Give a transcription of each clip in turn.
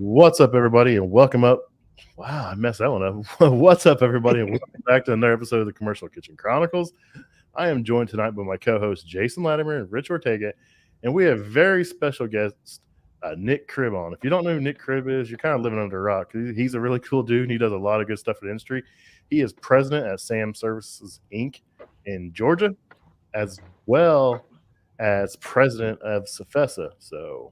What's up, everybody, and welcome up. Wow, I messed that one up. What's up, everybody, and welcome back to another episode of the Commercial Kitchen Chronicles. I am joined tonight by my co-hosts Jason Latimer and Rich Ortega, and we have very special guest Nick Cribb on. If you don't know who Nick Cribb is, you're kind of living under a rock. He's a really cool dude, and he does a lot of good stuff for the industry. He is president at CM Services Inc. in Georgia, as well as president of CFESA. So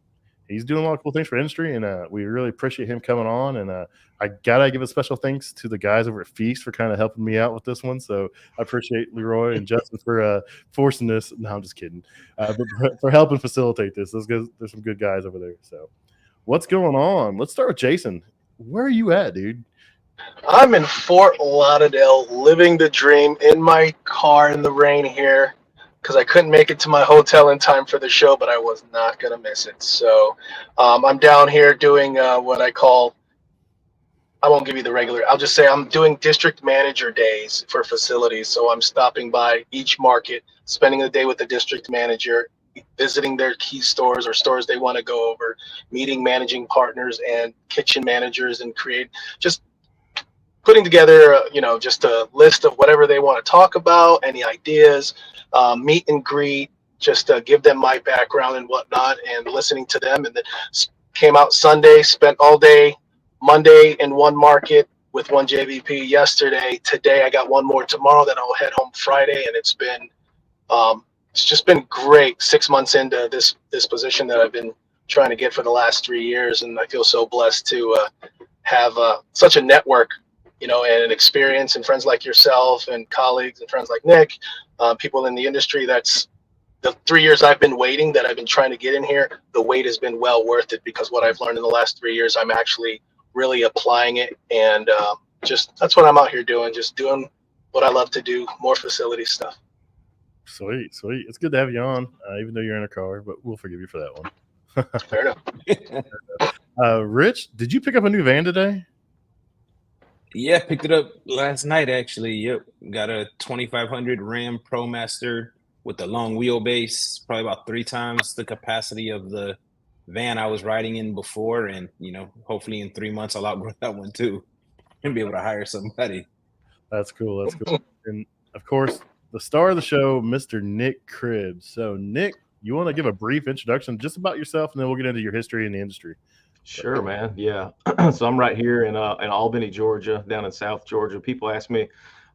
he's doing a lot of cool things for industry, and we really appreciate him coming on. And I gotta give a special thanks to the guys over at Feast for kind of helping me out with this one. So I appreciate Leroy and Justin for forcing this. No, I'm just kidding. But for helping facilitate this. There's some good guys over there. So what's going on? Let's start with Jason. Where are you at, dude? I'm in Fort Lauderdale, living the dream in my car in the rain here, because I couldn't make it to my hotel in time for the show, but I was not going to miss it. So I'm down here doing what I call, I won't give you the regular, I'll just say I'm doing district manager days for facilities. So I'm stopping by each market, spending the day with the district manager, visiting their key stores or stores they want to go over, meeting managing partners and kitchen managers, and putting together, just a list of whatever they want to talk about, any ideas, meet and greet, just to give them my background and whatnot, and listening to them. And then came out Sunday, spent all day Monday in one market with one JVP yesterday. Today I got one more tomorrow, then I'll head home Friday. And it's just been great 6 months into this position that I've been trying to get for the last 3 years. And I feel so blessed to have such a network, and an experience, and friends like yourself and colleagues and friends like Nick, people in the industry. That's the 3 years I've been waiting, that I've been trying to get in here. The wait has been well worth it, because what I've learned in the last 3 years, I'm actually really applying it. And that's what I'm out here doing, just doing what I love to do, more facility stuff. Sweet. It's good to have you on, even though you're in a car, but we'll forgive you for that one. Fair enough. Rich, did you pick up a new van today? Yeah, picked it up last night, actually. Yep. Got a 2500 Ram ProMaster with a long wheelbase, probably about 3 times the capacity of the van I was riding in before. And, hopefully in 3 months, I'll outgrow that one too and be able to hire somebody. That's cool. And, of course, the star of the show, Mr. Nick Cribb. So, Nick, you want to give a brief introduction just about yourself, and then we'll get into your history in the industry. Sure, man. Yeah. So I'm right here in Albany, Georgia, down in South Georgia. People ask me,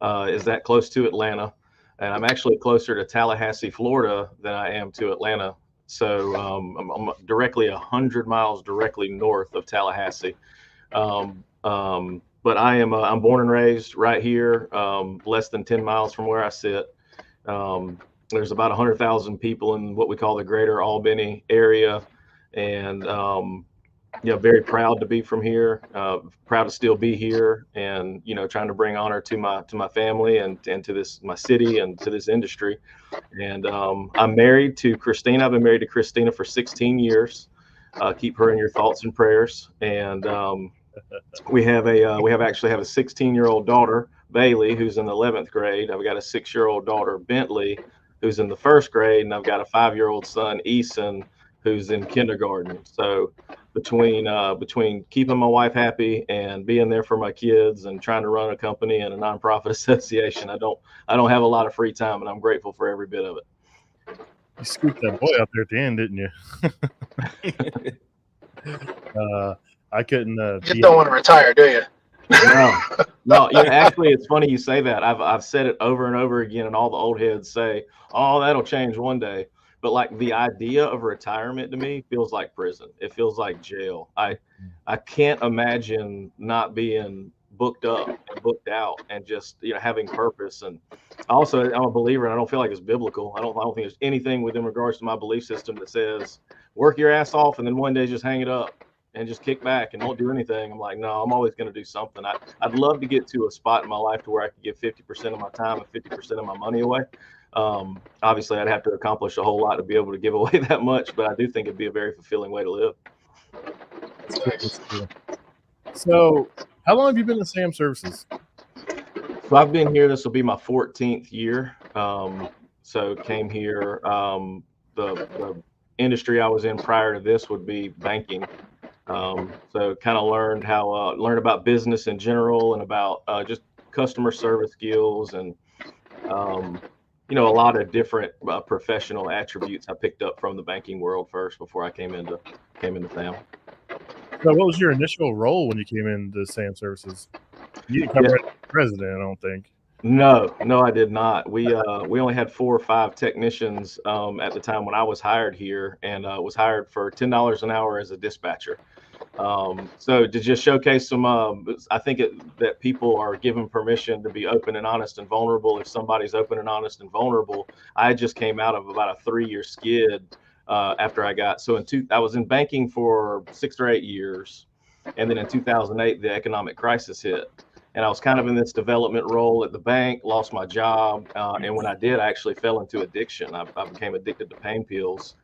is that close to Atlanta? And I'm actually closer to Tallahassee, Florida than I am to Atlanta. So I'm directly 100 miles directly north of Tallahassee. But I'm born and raised right here, less than 10 miles from where I sit. There's about 100,000 people in what we call the greater Albany area. And very proud to be from here, proud to still be here, and trying to bring honor to my family and to my city and to this industry. And I'm married to Christina. I've been married to Christina for 16 years. Keep her in your thoughts and prayers. And we actually have a 16-year-old daughter, Bailey, who's in the 11th grade. I've got a 6-year-old daughter, Bentley, who's in the 1st grade, and I've got a 5-year-old son, Eason, who's in kindergarten. So between keeping my wife happy and being there for my kids and trying to run a company and a nonprofit association, I don't have a lot of free time, and I'm grateful for every bit of it. You scooped that boy out there at the end, didn't you? I couldn't. You just don't want to retire, do you? No. Actually, it's funny you say that. I've said it over and over again, and all the old heads say, "Oh, that'll change one day." But like, the idea of retirement to me feels like prison. It feels like jail. I can't imagine not being booked up and booked out and just having purpose. And also, I'm a believer, and I don't feel like it's biblical. I don't think there's anything within regards to my belief system that says work your ass off and then one day just hang it up and just kick back and don't do anything. I'm like, no, I'm always going to do something. I'd love to get to a spot in my life to where I could give 50% of my time and 50% of my money away. Obviously, I'd have to accomplish a whole lot to be able to give away that much, but I do think it'd be a very fulfilling way to live. So, how long have you been in CM Services? So I've been here. This will be my 14th year. So came here. The industry I was in prior to this would be banking. So kind of learned about business in general and about just customer service skills and a lot of different professional attributes I picked up from the banking world first before I came into SAM. So what was your initial role when you came into SAM Services? You didn't come right as president, I don't think. No, I did not. We only had 4 or 5 technicians at the time when I was hired here, and was hired for $10 an hour as a dispatcher. So to just showcase some, I think that people are given permission to be open and honest and vulnerable. If somebody's open and honest and vulnerable, I just came out of about a 3-year skid after I was in banking for 6 or 8 years, and then in 2008 the economic crisis hit. And I was kind of in this development role at the bank, lost my job. And when I did, I actually fell into addiction. I became addicted to pain pills,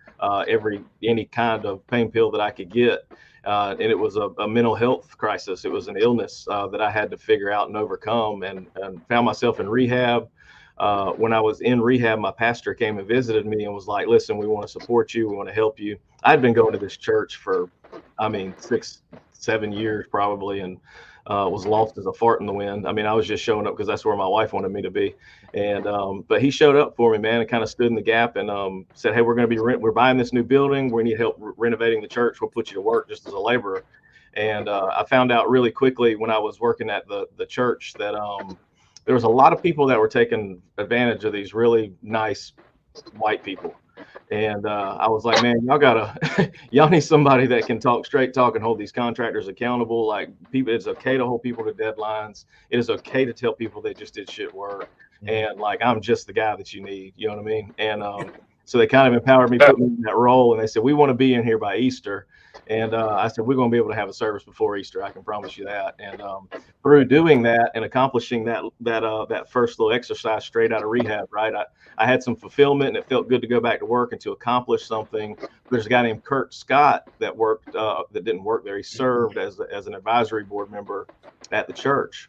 any kind of pain pill that I could get. And it was a mental health crisis. It was an illness that I had to figure out and overcome, and found myself in rehab. When I was in rehab, my pastor came and visited me and was like, listen, we want to support you. We want to help you. I'd been going to this church for, 6, 7 years probably, and was lost as a fart in the wind. I was just showing up because that's where my wife wanted me to be. And but he showed up for me, man, and kind of stood in the gap and said, hey, we're buying this new building. We need help renovating the church. We'll put you to work just as a laborer. And I found out really quickly when I was working at the church that there was a lot of people that were taking advantage of these really nice white people. And I was like, man, y'all need somebody that can talk straight talk and hold these contractors accountable. Like, people, it's okay to hold people to deadlines. It is okay to tell people they just did shit work. And like, I'm just the guy that you need, you know what I mean? And so they kind of empowered me, put me in that role. And they said, we want to be in here by Easter. And I said, we're going to be able to have a service before Easter. I can promise you that. And through doing that and accomplishing that first little exercise straight out of rehab, right, I had some fulfillment, and it felt good to go back to work and to accomplish something. There's a guy named Kurt Scott that worked that didn't work there. He served as an advisory board member at the church.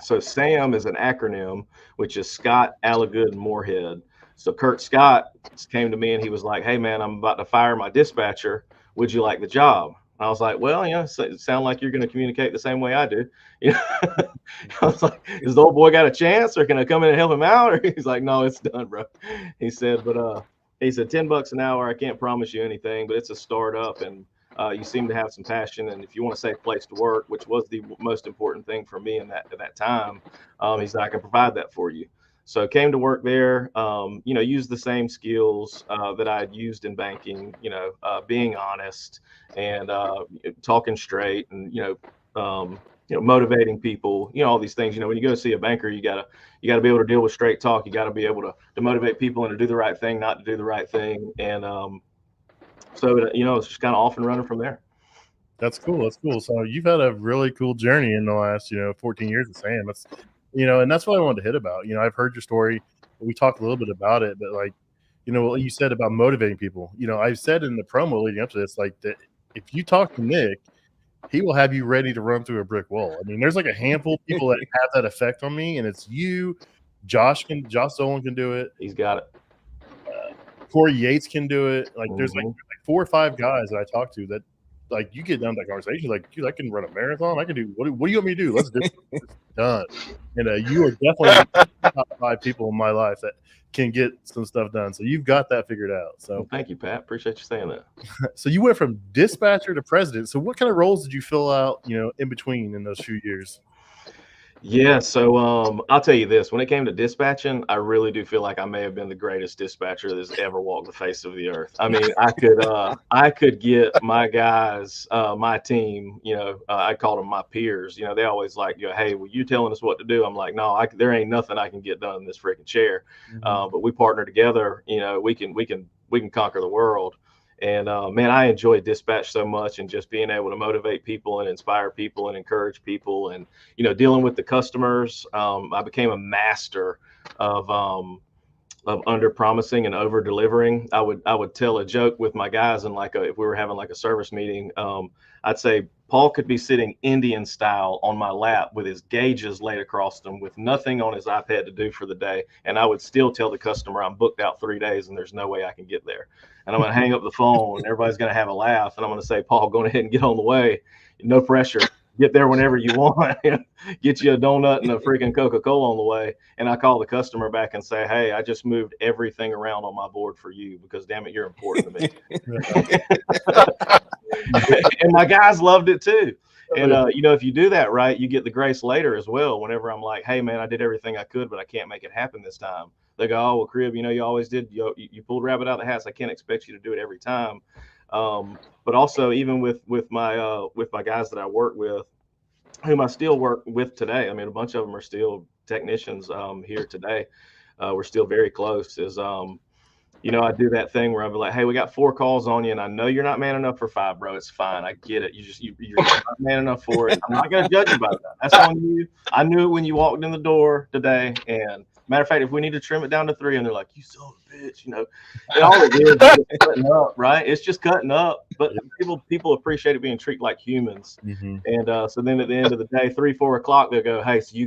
So SAM is an acronym, which is Scott, Allagood, and Moorhead. So Kurt Scott came to me and he was like, hey man, I'm about to fire my dispatcher. Would you like the job? I was like, well, it sounds like you're going to communicate the same way I do. I was like, does the old boy got a chance, or can I come in and help him out? Or he's like, no, it's done, bro. He said, $10 an hour. I can't promise you anything, but it's a startup, and you seem to have some passion. And if you want a safe place to work, which was the most important thing for me at that time, he said, I can provide that for you. So I came to work there, used the same skills that I had used in banking, being honest and talking straight and, motivating people, all these things. When you go to see a banker, you gotta be able to deal with straight talk. You got to be able to motivate people and to do the right thing, not to do the right thing. And so, it's just kind of off and running from there. That's cool. So you've had a really cool journey in the last, 14 years of SAM. That's, and that's what I wanted to hit about. I've heard your story. We talked a little bit about it, but like, what you said about motivating people. I've said in the promo leading up to this, like, that if you talk to Nick, he will have you ready to run through a brick wall. There's like a handful of people that have that effect on me, and it's you. Josh Dolan can do it. He's got it. Corey Yates can do it. Like, there's like 4 or 5 guys that I talk to that, like, you get down to that conversation, like, dude, I can run a marathon. I can do what do you want me to do? Let's do it. It's done. And you are definitely the top 5 people in my life that can get some stuff done. So you've got that figured out. So well, thank you, Pat. Appreciate you saying that. So you went from dispatcher to president. So what kind of roles did you fill out, in between in those few years? Yeah, so I'll tell you this. When it came to dispatching, I really do feel like I may have been the greatest dispatcher that's ever walked the face of the earth. I could get my guys, my team, I called them my peers. They always like, hey, well, you telling us what to do? I'm like, no, there ain't nothing I can get done in this freaking chair. But we partner together. We can conquer the world. And man, I enjoy dispatch so much, and just being able to motivate people and inspire people and encourage people, and dealing with the customers. I became a master of under promising and over delivering. I would tell a joke with my guys, and if we were having like a service meeting, I'd say Paul could be sitting Indian style on my lap with his gauges laid across him with nothing on his iPad to do for the day. And I would still tell the customer I'm booked out 3 days and there's no way I can get there. And I'm going to hang up the phone and everybody's going to have a laugh. And I'm going to say, Paul, go ahead and get on the way. No pressure. Get there whenever you want. Get you a donut and a freaking Coca-Cola on the way. And I call the customer back and say, hey, I just moved everything around on my board for you because damn it, you're important to me. And my guys loved it too. And if you do that right, you get the grace later as well. Whenever I'm like, hey man, I did everything I could, but I can't make it happen this time. They go, oh well, Cribb, you always did. You pulled rabbit out of the hat. So I can't expect you to do it every time. But also even with my guys that I work with, whom I still work with today. I mean, a bunch of them are still technicians here today. We're still very close. I do that thing where I'll be like, hey, we got 4 calls on you, and I know you're not man enough for 5, bro. It's fine. I get it. You're not man enough for it. I'm not going to judge you about that. That's on you. I knew it when you walked in the door today. And matter of fact, if we need to trim it down to 3, and they're like, you son of a bitch, and all it is cutting up, right? It's just cutting up. But people appreciate it being treated like humans. Mm-hmm. And so then at the end of the day, 3-4 o'clock, they'll go, hey, so you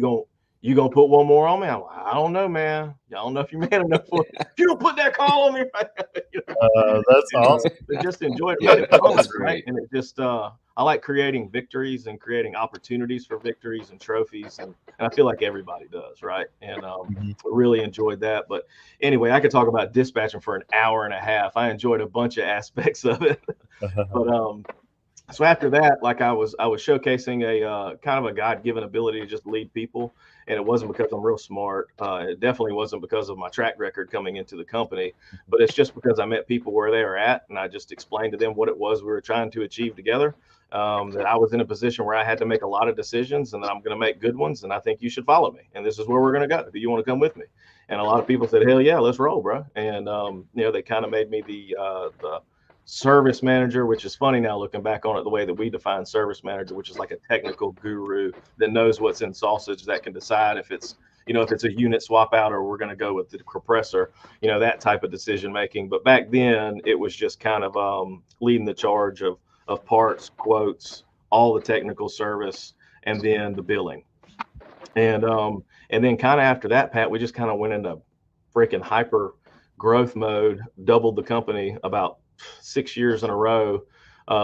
gonna put one more on me? I'm like, I don't know, man. I don't know if you're man enough for it. If you don't put that call on me, that's awesome. They just enjoy it, right? And it just I like creating victories and creating opportunities for victories and trophies, and I feel like everybody does, right? And really enjoyed that. But anyway, I could talk about dispatching for an hour and a half. I enjoyed a bunch of aspects of it. But so after that, like I was showcasing a kind of a God-given ability to just lead people. And it wasn't because I'm real smart. It definitely wasn't because of my track record coming into the company, but it's just because I met people where they were at. And I just explained to them what it was we were trying to achieve together, that I was in a position where I had to make a lot of decisions and that I'm going to make good ones. And I think you should follow me. And this is where we're going to go. Do you want to come with me? And a lot of people said, hell yeah, let's roll, bro. And, they kind of made me the service manager, which is funny now looking back on it, the way that we define service manager, which is like a technical guru that knows what's in sausage, that can decide if it's a unit swap out or we're going to go with the compressor, that type of decision making. But back then it was just kind of leading the charge of parts, quotes, all the technical service, and then the billing. And then kind of after that, Pat, we just kind of went into freaking hyper growth mode, doubled the company about 6 years in a row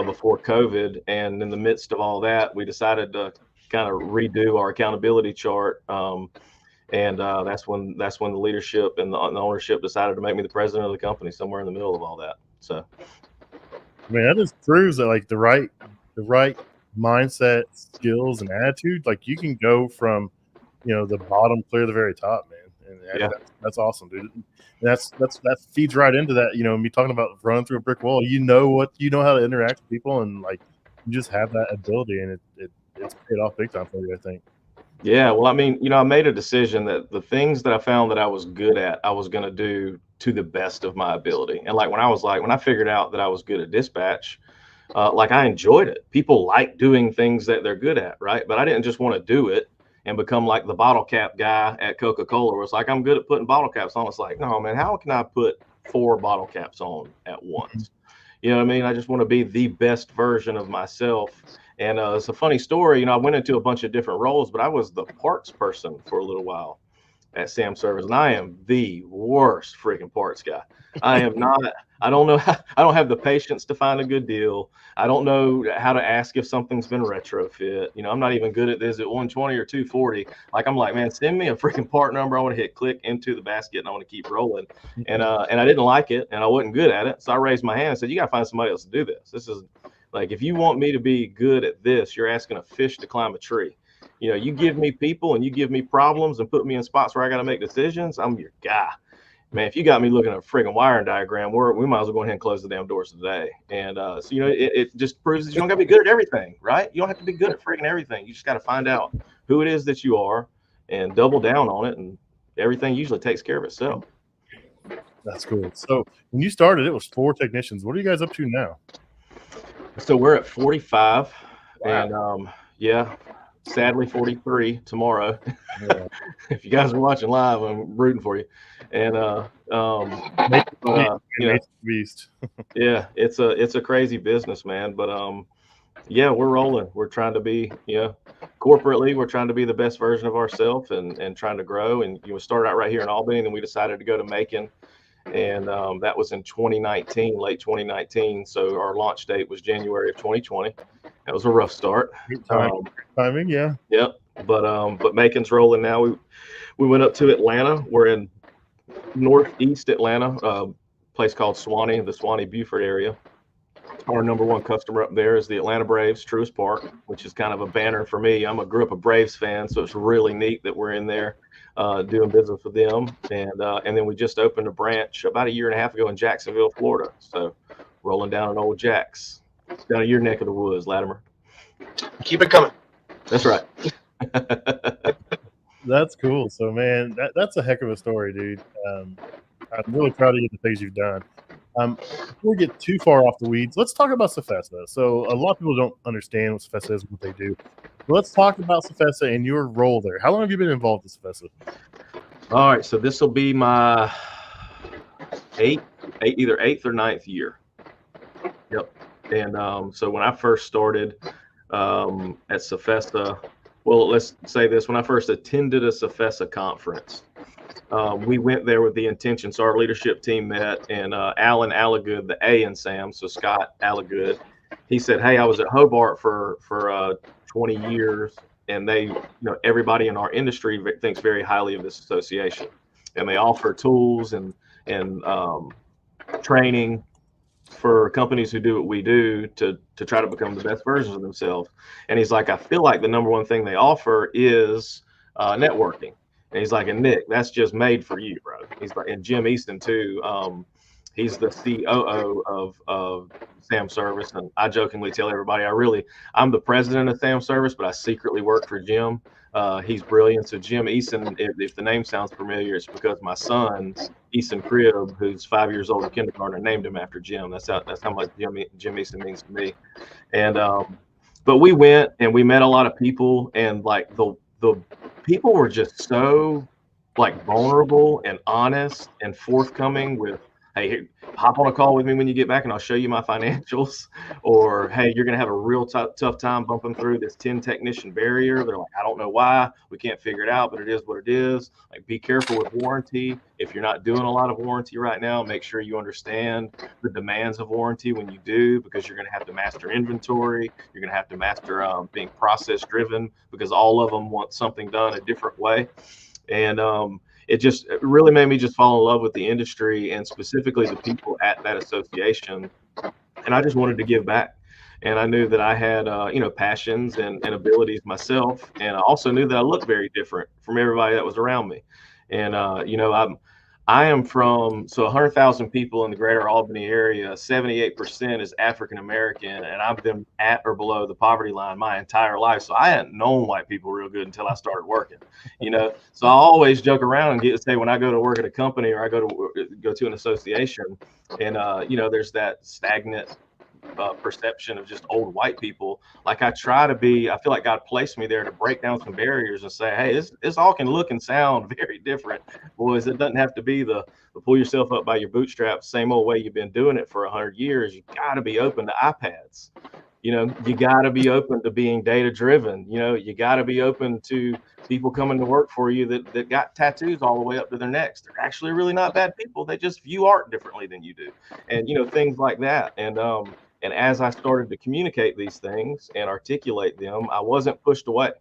before COVID. And in the midst of all that, we decided to kind of redo our accountability chart. And that's when the leadership and the ownership decided to make me the president of the company, somewhere in the middle of all that. So, I mean, that just proves that like the right mindset, skills, and attitude, like you can go from, the bottom clear to the very top, man. And that's awesome, dude. And that feeds right into that, me talking about running through a brick wall. You know how to interact with people, and like you just have that ability, and it's paid off big time for you, I think. Yeah, well, I mean, I made a decision that the things that I found that I was good at, I was going to do to the best of my ability. And like when I figured out that I was good at dispatch, I enjoyed it. People like doing things that they're good at, right? But I didn't just want to do it and become like the bottle cap guy at Coca-Cola, where it's like, I'm good at putting bottle caps on. It's like, no, man, how can I put 4 bottle caps on at once? You know what I mean? I just want to be the best version of myself. And it's a funny story. I went into a bunch of different roles, but I was the parts person for a little while at Sam Service. And I am the worst freaking parts guy. I am not. I don't know. I don't have the patience to find a good deal. I don't know how to ask if something's been retrofit. I'm not even good at this at 120 or 240. Like, I'm like, man, send me a freaking part number. I want to hit click into the basket and I want to keep rolling. And I didn't like it and I wasn't good at it. So I raised my hand and said, you got to find somebody else to do this. This is like, if you want me to be good at this, you're asking a fish to climb a tree. You give me people and you give me problems and put me in spots where I got to make decisions. I'm your guy. Man, if you got me looking at a friggin' wiring diagram, we might as well go ahead and close the damn doors today. And so it just proves that you don't got to be good at everything, right? You don't have to be good at friggin' everything. You just got to find out who it is that you are and double down on it, and everything usually takes care of itself. That's cool. So when you started, it was 4 technicians. What are you guys up to now? So we're at 45, wow. And sadly 43 tomorrow. Yeah. If you guys are watching live, I'm rooting for you. And Beast. yeah, it's a crazy business, man. But yeah, we're rolling. We're trying to be, corporately, we're trying to be the best version of ourselves and trying to grow. And started out right here in Albany, and then we decided to go to Macon. And that was in 2019, late 2019. So our launch date was January of 2020. That was a rough start. Timing, yeah. Yep. But Macon's rolling now. We went up to Atlanta. We're in northeast Atlanta, a place called Swanee, the Swanee-Beaufort area. Our number one customer up there is the Atlanta Braves, Truist Park, which is kind of a banner for me. Grew up a Braves fan, so it's really neat that we're in there doing business with them. And then we just opened a branch about a year and a half ago in Jacksonville, Florida. So rolling down an old Jack's. Down in your neck of the woods, Latimer. Keep it coming. That's right. That's cool. So, man, that's a heck of a story, dude. I'm really proud of you, the things you've done. Before we get too far off the weeds, let's talk about CFESA. So a lot of people don't understand what CFESA is and what they do. But let's talk about CFESA and your role there. How long have you been involved with CFESA? All right, so this will be my either eighth or ninth year. Yep. And so when I first started at CFESA, well, let's say this: when I first attended a CFESA conference, we went there with the intention. So our leadership team met, and Alan Allagood, the A in Sam, so Scott Allagood, he said, "Hey, I was at Hobart for 20 years, and they, everybody in our industry thinks very highly of this association, and they offer tools and training for companies who do what we do to try to become the best versions of themselves." And he's like, "I feel like the number one thing they offer is networking." And he's like, "And Nick, that's just made for you, bro." He's like, and Jim Easton too. He's the COO of Foodservice, and I jokingly tell everybody I'm the president of Foodservice, but I secretly work for Jim. He's brilliant. So Jim Easton, if the name sounds familiar, it's because my son Easton Cribb, who's 5 years old in kindergarten, named him after Jim. That's how much Jim Easton means to me. And but we went and we met a lot of people, and like the people were just so like vulnerable and honest and forthcoming with, "Hey, hop on a call with me when you get back and I'll show you my financials," or, "Hey, you're going to have a real tough time bumping through this 10 technician barrier." They're like, "I don't know why, we can't figure it out, but it is what it is." Like, be careful with warranty. If you're not doing a lot of warranty right now, make sure you understand the demands of warranty when you do, because you're going to have to master inventory. You're going to have to master being process driven, because all of them want something done a different way. And it really made me just fall in love with the industry and specifically the people at that association. And I just wanted to give back. And I knew that I had, passions and abilities myself. And I also knew that I looked very different from everybody that was around me. And, I am from 100,000 people in the greater Albany area. 78% is African American, and I've been at or below the poverty line my entire life. So I hadn't known white people real good until I started working. So I always joke around and say when I go to work at a company or I go to an association, and there's that stagnant perception of just old white people. Like, I feel like God placed me there to break down some barriers and say, "Hey, this all can look and sound very different, boys. It doesn't have to be the pull yourself up by your bootstraps, same old way you've been doing it for 100 years. You got to be open to iPads. You got to be open to being data driven. You got to be open to people coming to work for you that got tattoos all the way up to their necks. They're actually really not bad people. They just view art differently than you do." And, things like that. And as I started to communicate these things and articulate them, I wasn't pushed away.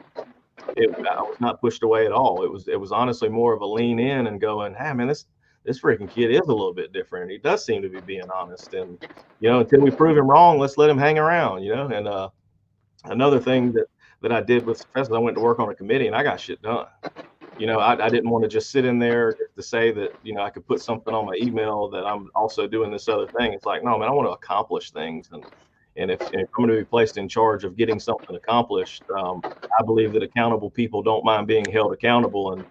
I was not pushed away at all. It was honestly more of a lean in and going, "Hey, man, this freaking kid is a little bit different. He does seem to be being honest. And, until we prove him wrong, let's let him hang around, And another thing that I did with CFESA, I went to work on a committee and I got shit done. I didn't want to just sit in there to say that, I could put something on my email that I'm also doing this other thing. It's like, no, man, I want to accomplish things. And if I'm going to be placed in charge of getting something accomplished, I believe that accountable people don't mind being held accountable. And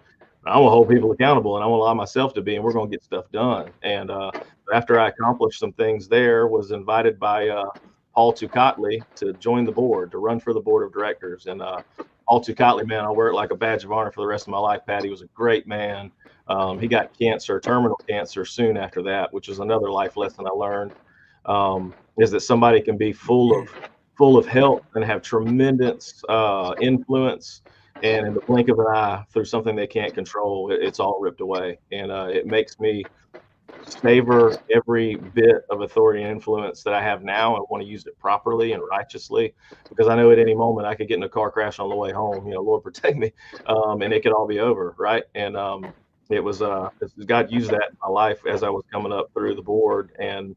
I want to hold people accountable, and I want to allow myself to be, and we're going to get stuff done. And after I accomplished some things there, was invited by Paul Tukatli to join the board, to run for the board of directors. And Altucotli, man, I wear it like a badge of honor for the rest of my life. Pat, he was a great man. He got cancer, terminal cancer, soon after that, which is another life lesson I learned. Is that somebody can be full of health and have tremendous influence, and in the blink of an eye, through something they can't control, it's all ripped away. And it makes me savor every bit of authority and influence that I have now and want to use it properly and righteously, because I know at any moment I could get in a car crash on the way home, Lord protect me, and it could all be over, right? And it was God used that in my life as I was coming up through the board. And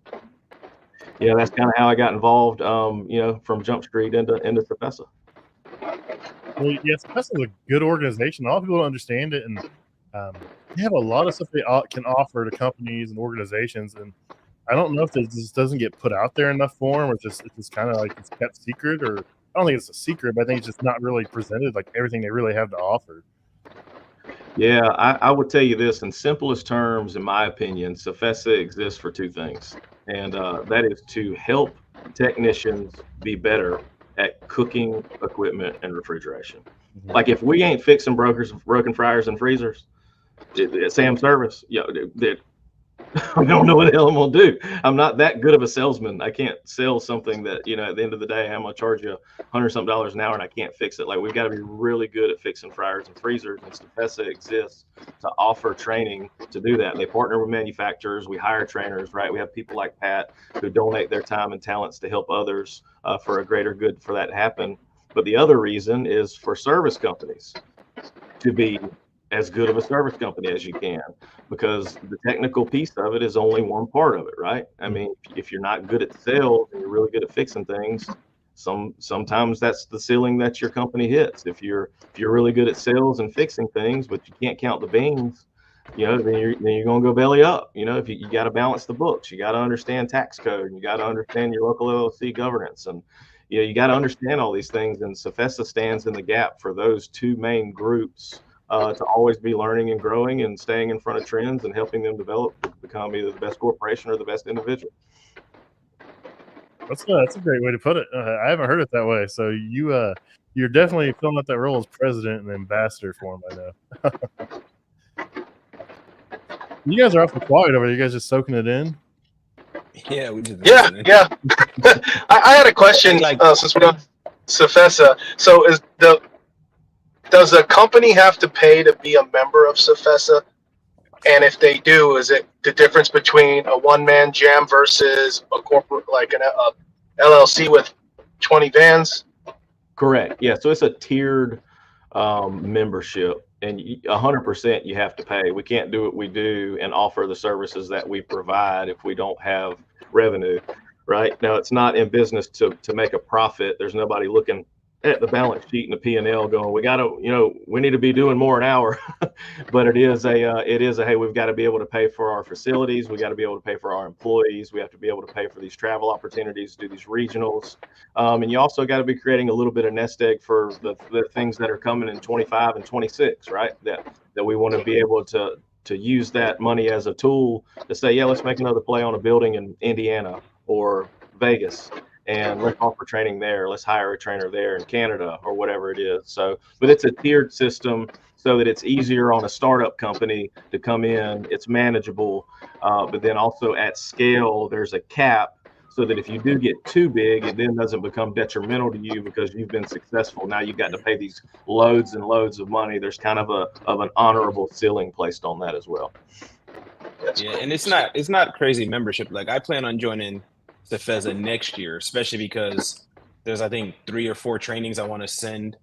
that's kind of how I got involved, from Jump Street into CFESA. Well, yes, CFESA is a good organization. A lot of people don't understand it, and they have a lot of stuff they can offer to companies and organizations. And I don't know if this doesn't get put out there enough for them, or it's just kind of like it's kept secret, or I don't think it's a secret, but I think it's just not really presented like everything they really have to offer. Yeah, I would tell you this in simplest terms, in my opinion, CFESA exists for two things. And that is to help technicians be better at cooking equipment and refrigeration. Mm-hmm. Like if we ain't fixing broken fryers and freezers at Sam Service, I don't know what the hell I'm gonna do. I'm not that good of a salesman. I can't sell something that, at the end of the day, I'm gonna charge you $100-something an hour and I can't fix it. Like, we've got to be really good at fixing fryers and freezers, and CFESA exists to offer training to do that. They partner with manufacturers. We hire trainers, right? We have people like Pat who donate their time and talents to help others for a greater good for that to happen. But the other reason is for service companies to be as good of a service company as you can, because the technical piece of it is only one part of it, right? I mean, if you're not good at sales and you're really good at fixing things, sometimes that's the ceiling that your company hits. If you're really good at sales and fixing things, but you can't count the beans, then you're gonna go belly up. If you got to balance the books, you got to understand tax code, and you got to understand your local LLC governance, and you got to understand all these things. And CFESA stands in the gap for those two main groups. To always be learning and growing and staying in front of trends and helping them develop to become either the best corporation or the best individual. That's a great way to put it. I haven't heard it that way. So you're definitely filling out that role as president and ambassador for him, I know. You guys are awfully quiet over there. You guys just soaking it in? Yeah, we just yeah. I had a question since we're on CFESA. So does a company have to pay to be a member of CFESA? And if they do, is it the difference between a one-man jam versus a corporate, like an LLC with 20 vans? Correct. Yeah. So it's a tiered membership, and 100% you have to pay. We can't do what we do and offer the services that we provide if we don't have revenue. Right now, it's not in business to make a profit. There's nobody looking at the balance sheet and the P&L going, we need to be doing more an hour. But it is a hey, we've got to be able to pay for our facilities. We got to be able to pay for our employees. We have to be able to pay for these travel opportunities, do these regionals. And you also got to be creating a little bit of nest egg for the things that are coming in 25 and 26, right? That we want to be able to use that money as a tool to say, yeah, let's make another play on a building in Indiana or Vegas, and let's offer training there. Let's hire a trainer there in Canada or whatever it is. So, but it's a tiered system so that it's easier on a startup company to come in. It's manageable, but then also at scale, there's a cap so that if you do get too big, it then doesn't become detrimental to you because you've been successful. Now you've got to pay these loads and loads of money. There's kind of an honorable ceiling placed on that as well. Yeah, and it's not crazy membership. Like, I plan on joining CFESA next year, especially because there's, I think, 3 or 4 trainings I want to send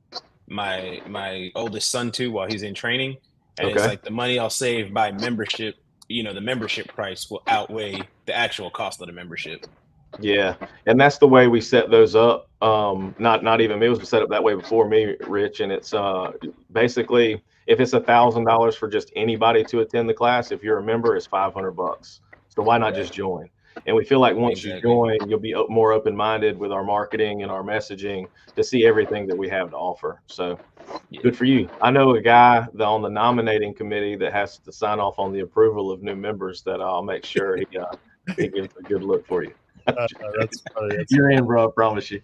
my oldest son to while he's in training. And It's like the money I'll save by membership, the membership price will outweigh the actual cost of the membership. Yeah, and that's the way we set those up. Not even me, it was set up that way before me, Rich. And it's basically, if it's $1,000 for just anybody to attend the class, if you're a member, it's $500. So why not just join? And we feel like once you join, you'll be more open-minded with our marketing and our messaging to see everything that we have to offer. So good for you. I know a guy on the nominating committee that has to sign off on the approval of new members that I'll make sure he gives a good look for you. That's You're in, bro, I promise you.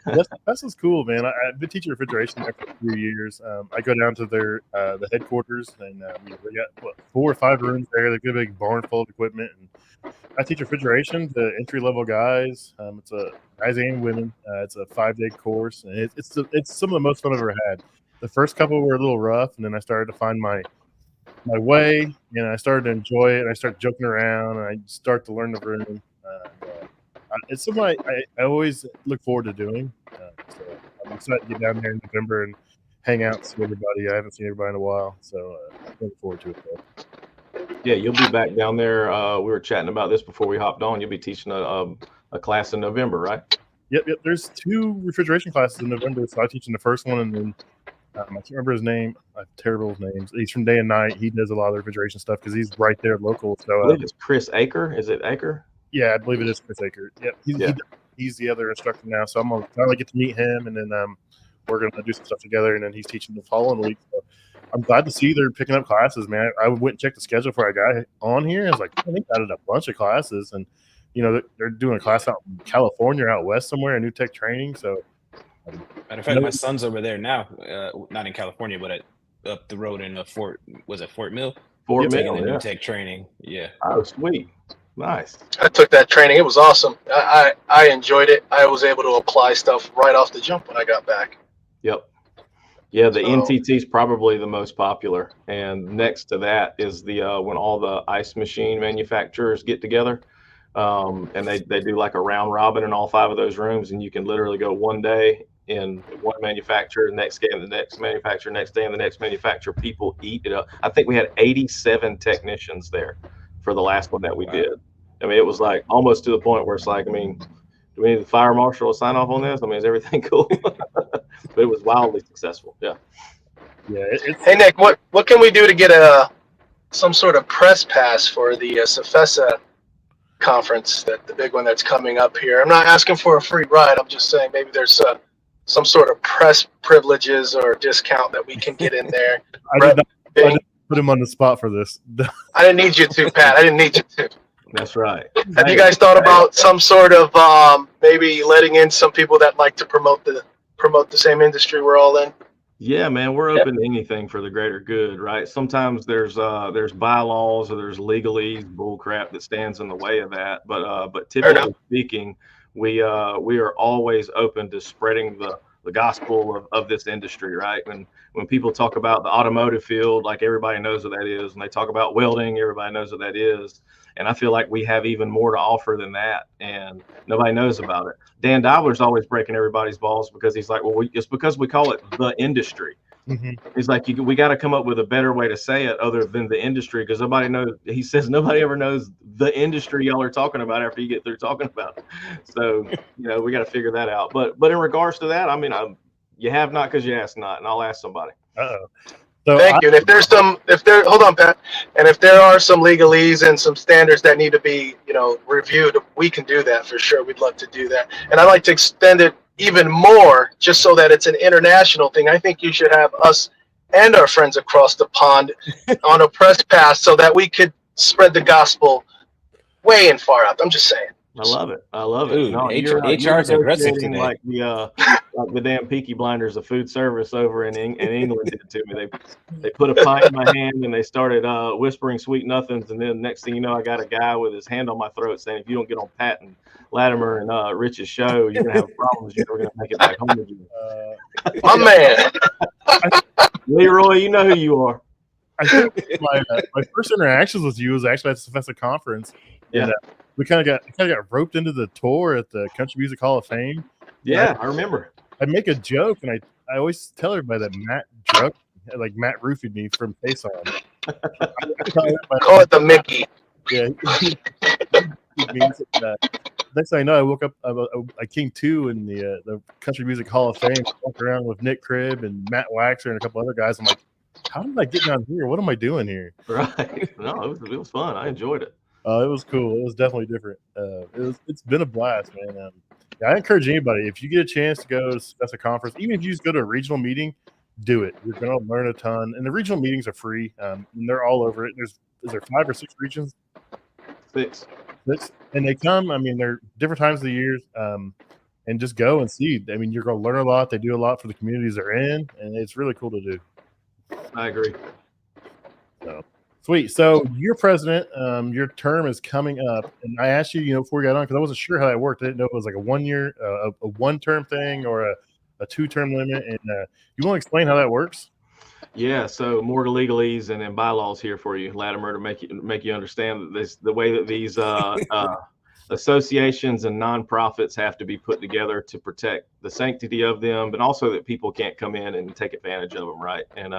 That's what's cool, man. I've been teaching refrigeration there for a few years. I go down to their the headquarters, and they got 4 or 5 rooms there. They've got a big barn full of equipment, and I teach refrigeration to entry level guys. It's a guys and women. It's a 5-day course, and it's some of the most fun I've ever had. The first couple were a little rough, and then I started to find my way, and I started to enjoy it. And I started joking around, and I start to learn the room. It's something I always look forward to doing. So I'm excited to get down there in November and hang out and see everybody. I haven't seen everybody in a while, so looking forward to it. Though. Yeah, you'll be back down there. We were chatting about this before we hopped on. You'll be teaching a class in November, right? Yep. There's 2 refrigeration classes in November, so I teach in the first one, and then I can't remember his name. I have terrible names. He's from Day and Night. He does a lot of the refrigeration stuff because he's right there local. So I believe it's Chris Aker. Is it Aker? Yeah, I believe it is Chris Aker. Yep. He's the other instructor now, so I'm gonna finally get to meet him, and then we're gonna do some stuff together, and then he's teaching the following week. So I'm glad to see they're picking up classes, man. I went and checked the schedule before I got on here. I was like, I think I added a bunch of classes, and they're doing a class out in California, out west somewhere, a new tech training. So, matter of fact, my son's over there now, not in California, but up the road in Fort Mill. Fort taking Mill, the new tech training. Yeah. Oh, sweet. Nice. I took that training. It was awesome. I enjoyed it. I was able to apply stuff right off the jump when I got back. Yep. Yeah, the NTT is probably the most popular, and next to that is the when all the ice machine manufacturers get together, and they do like a round robin in all 5 of those rooms, and you can literally go one day in one manufacturer, next day in the next manufacturer, next day in the next manufacturer. People eat it up. I think we had 87 technicians there for the last one that we did. I mean, it was like almost to the point where it's like, I mean, do we need the fire marshal to sign off on this? I mean, is everything cool? But it was wildly successful. Yeah. Yeah. Hey, Nick, what can we do to get some sort of press pass for the CFESA conference, the big one that's coming up here? I'm not asking for a free ride. I'm just saying maybe there's some sort of press privileges or discount that we can get in there. I didn't put him on the spot for this. I didn't need you to, Pat. I didn't need you to. That's right. Have you guys thought about some sort of maybe letting in some people that like to promote the same industry we're all in? Yeah, man, we're open to anything for the greater good, right? Sometimes there's bylaws or there's legalese bull crap that stands in the way of that, but typically speaking, we are always open to spreading the gospel of this industry, right? When people talk about the automotive field, like everybody knows what that is. When they talk about welding, everybody knows what that is. And I feel like we have even more to offer than that, and nobody knows about it. Dan Dobler's always breaking everybody's balls because he's like, well, it's because we call it the industry. Mm-hmm. He's like, we got to come up with a better way to say it other than the industry, because nobody knows. He says nobody ever knows the industry y'all are talking about after you get through talking about it. So, we got to figure that out. But in regards to that, I mean, you have not because you ask not, and I'll ask somebody. Uh-oh. Thank you. And hold on, Pat. And if there are some legalese and some standards that need to be, reviewed, we can do that for sure. We'd love to do that. And I'd like to extend it even more, just so that it's an international thing. I think you should have us and our friends across the pond on a press pass so that we could spread the gospel way and far out. I'm just saying. I love it. Dude, no, HR's aggressive today. Like the damn Peaky Blinders of Foodservice over in England did to me. They put a pint in my hand and they started whispering sweet nothings, and then next thing you know, I got a guy with his hand on my throat saying, "If you don't get on Pat and Latimer and Rich's show, you're gonna have problems. You're never gonna make it back home again." My man, Leroy, you know who you are. I think my first interactions with you was actually at the CFESA conference. Yeah. And, we kind of got roped into the tour at the Country Music Hall of Fame. Yeah, I remember. I make a joke, and I always tell everybody that Matt roofied me from Payson. Call it the Mickey. Yeah. Next thing I know, I woke up. I came to in the Country Music Hall of Fame. Walked around with Nick Cribb and Matt Waxer and a couple other guys. I'm like, how did I get down here? What am I doing here? Right. No, it was fun. I enjoyed it. It was cool. It was definitely different. It's been a blast, man. I encourage anybody, if you get a chance to go to a conference, even if you just go to a regional meeting, do it. You're going to learn a ton. And the regional meetings are free, and they're all over it. Is there 5 or 6 regions? 6. And they come. I mean, they're different times of the years. and just go and see. I mean, you're going to learn a lot. They do a lot for the communities they're in, and it's really cool to do. I agree. So sweet. So you're president. Your term is coming up, and I asked you, before we got on, because I wasn't sure how that worked. I didn't know if it was like a 1 year, a 1-term thing, or a 2-term limit. And you want to explain how that works? Yeah, so more legalese and then bylaws here for you, Latimer, to make you understand that the way that these associations and nonprofits have to be put together to protect the sanctity of them, but also that people can't come in and take advantage of them, right? And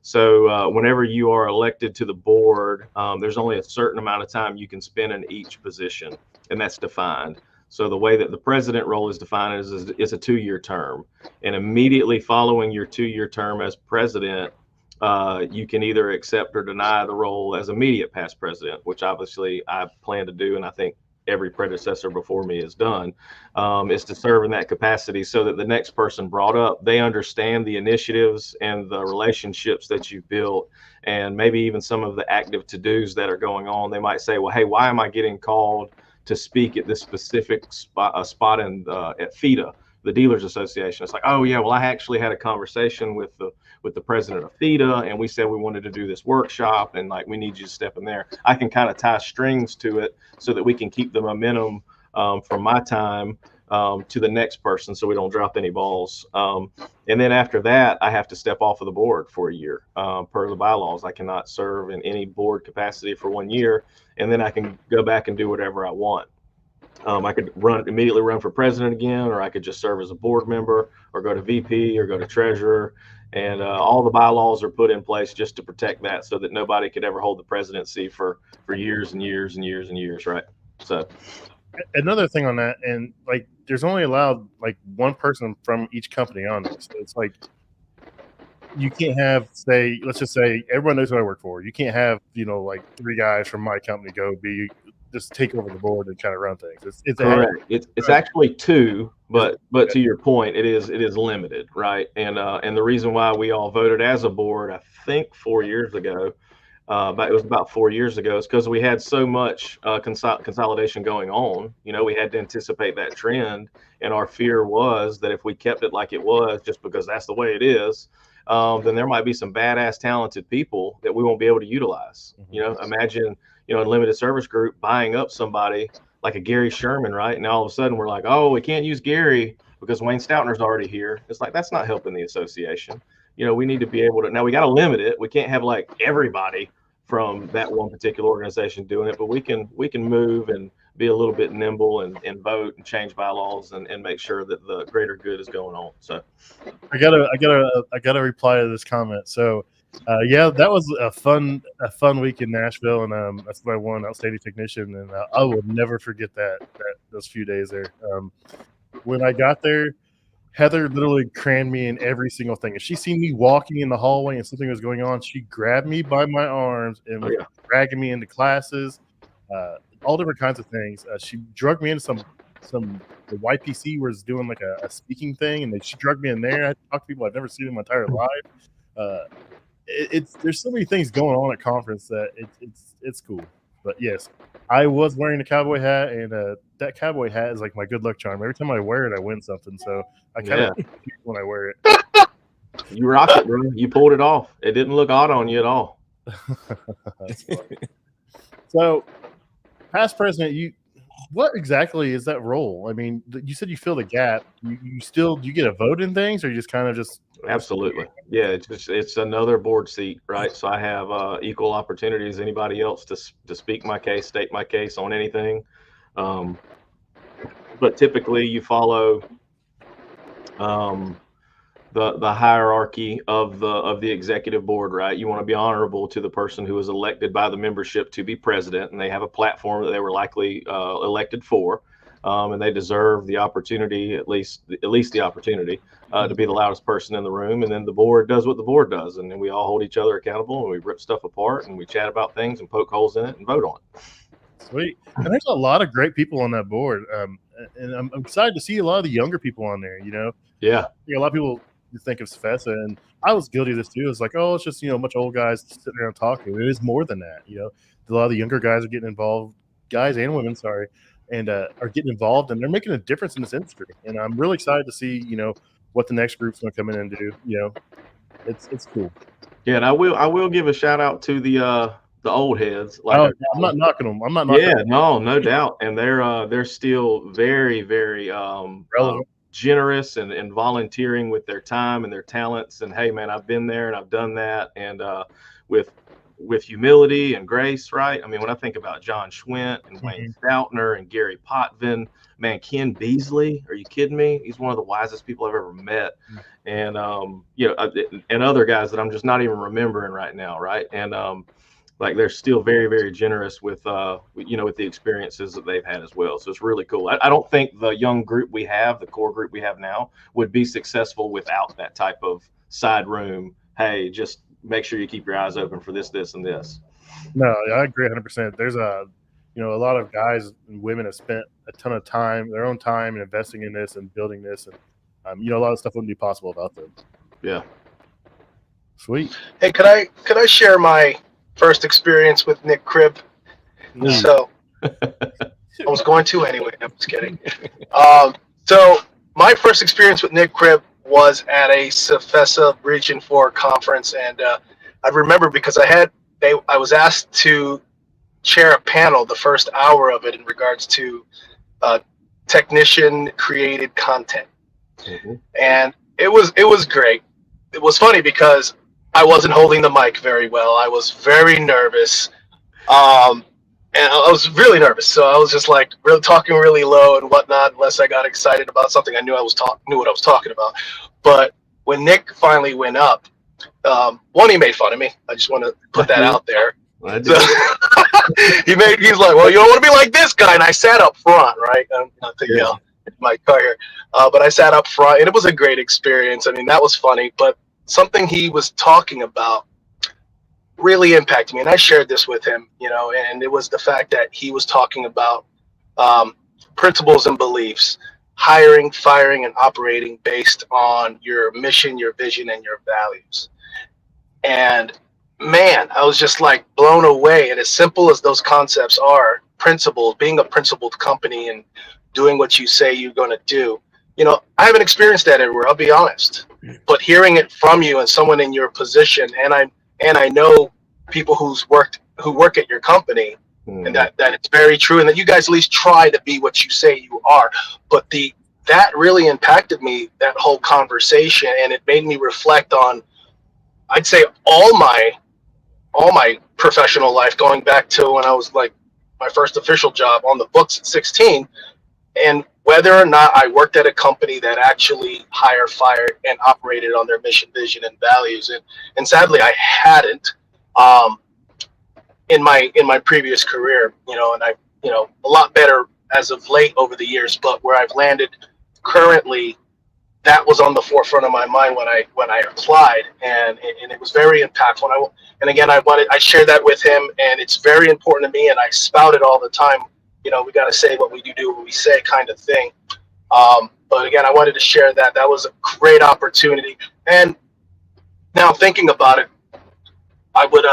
so whenever you are elected to the board, there's only a certain amount of time you can spend in each position, and that's defined. So the way that the president role is defined is a 2-year term. And immediately following your 2-year term as president, you can either accept or deny the role as immediate past president, which obviously I plan to do, and I think every predecessor before me has done, is to serve in that capacity so that the next person brought up, they understand the initiatives and the relationships that you've built, and maybe even some of the active to-dos that are going on. They might say, well, hey, why am I getting called to speak at this specific spot in at FEDA, the Dealers Association? It's like, oh yeah, well, I actually had a conversation with the president of FEDA, and we said we wanted to do this workshop, and like, we need you to step in there. I can kind of tie strings to it so that we can keep the momentum from my time to the next person, so we don't drop any balls. And then after that, I have to step off of the board for a year per the bylaws. I cannot serve in any board capacity for 1 year, and then I can go back and do whatever I want. I could immediately run for president again, or I could just serve as a board member, or go to VP, or go to treasurer. And all the bylaws are put in place just to protect that, so that nobody could ever hold the presidency for years and years and years and years, right? So another thing on that, and like, there's only allowed like one person from each company on there. So it's like, you can't have, say, let's just say everyone knows who I work for. You can't have, like 3 guys from my company just take over the board and kind of run things. It's correct. It's actually 2, but to your point, it is limited, right? And the reason why we all voted as a board, I think 4 years ago, but it was about 4 years ago, is because we had so much consolidation going on. We had to anticipate that trend, and our fear was that if we kept it like it was, just because that's the way it is, then there might be some badass talented people that we won't be able to utilize. Imagine, a limited service group buying up somebody like a Gary Sherman, right? And all of a sudden we're like, oh, we can't use Gary because Wayne Stoutner's already here. It's like, that's not helping the association. We need to be able to, now we got to limit it. We can't have like everybody from that one particular organization doing it, but we can move and be a little bit nimble and vote and change bylaws and make sure that the greater good is going on. So I gotta reply to this comment. So yeah, that was a fun week in Nashville, and that's what I won, outstanding technician, and I will never forget those few days there. When I got there, Heather literally crammed me in every single thing. If she seen me walking in the hallway and something was going on, she grabbed me by my arms and was dragging me into classes, all different kinds of things. She drugged me into the YPC was doing like a speaking thing, and then she drugged me in there. I had to talk to people I've never seen in my entire life. There's so many things going on at conference that it's cool. But yes, I was wearing a cowboy hat, and that cowboy hat is like my good luck charm. Every time I wear it, I win something. So I kind of when I wear it. You rock it, bro. You pulled it off. It didn't look odd on you at all. That's funny. So, past president, what exactly is that role? I mean, you said you fill the gap. You get a vote in things, or you just kind of just absolutely, yeah. It's another board seat, right? So I have equal opportunity as anybody else to speak my case, state my case on anything. But typically, you follow the hierarchy of the executive board, right? You want to be honorable to the person who is elected by the membership to be president, and they have a platform that they were likely elected for, and they deserve the opportunity, at least the opportunity, to be the loudest person in the room. And then the board does what the board does, and then we all hold each other accountable, and we rip stuff apart, and we chat about things and poke holes in it and vote on it. Sweet. And there's a lot of great people on that board, and I'm excited to see a lot of the younger people on there. Yeah, a lot of people think of CFESA, and I was guilty of this too. It's like, oh, it's just a bunch of old guys sitting around talking. It is more than that. A lot of the younger guys are getting involved, guys and women, sorry, and are getting involved, and they're making a difference in this industry. And I'm really excited to see, what the next group's going to come in and do. It's cool. Yeah, and I will give a shout out to the old heads. I'm not knocking them. I'm not knocking them. No doubt. And they're still very, very Relevant. Generous and volunteering with their time and their talents. And hey, man, I've been there and I've done that. And with humility and grace, right? I mean, when I think about John Schwint and Wayne Stoutner and Gary Potvin, man, Ken Beasley, are you kidding me? He's one of the wisest people I've ever met. And, and other guys that I'm just not even remembering right now, right? And like they're still very, very generous with with the experiences that they've had as well. So it's really cool. I don't think the young group we have, the core group we have now, would be successful without that type of side room. Hey, just make sure you keep your eyes open for this, and this. No, I agree 100%. There's a lot of guys and women have spent a ton of time, their own time, and investing in this and building this, and a lot of stuff wouldn't be possible without them. Yeah. Sweet. Hey, could I share my first experience with Nick Cribb? So I was going to anyway. I'm just kidding. So my first experience with Nick Cribb was at a CFESA Region 4 conference, and I remember because I was asked to chair a panel the first hour of it in regards to technician created content, and it was great. It was funny because I wasn't holding the mic very well. I was very nervous, and I was really nervous. So I was just like really talking really low and whatnot, unless I got excited about something. I knew what I was talking about. But when Nick finally went up, he made fun of me. I just want to put that out there. So, he's like, well, you don't want to be like this guy. And I sat up front, right? In my car here. But I sat up front, and it was a great experience. I mean, that was funny. But something he was talking about really impacted me, and I shared this with him, and it was the fact that he was talking about principles and beliefs, hiring, firing, and operating based on your mission, your vision, and your values. And man, I was just like blown away. And as simple as those concepts are, principles, being a principled company and doing what you say you're going to do, I haven't experienced that everywhere, I'll be honest. But hearing it from you and someone in your position, and I know people who work at your company, and that it's very true, and that you guys at least try to be what you say you are. But that really impacted me, that whole conversation, and it made me reflect on, I'd say, all my professional life, going back to when I was like my first official job on the books at 16, and whether or not I worked at a company that actually hired, fired, and operated on their mission, vision, and values. And sadly, I hadn't in my previous career, and I, a lot better as of late over the years, but where I've landed currently, that was on the forefront of my mind when I applied, and it was very impactful. I shared that with him, and it's very important to me, and I spout it all the time. We got to say what we do what we say, kind of thing. But again, I wanted to share that. That was a great opportunity. And now thinking about it, I would.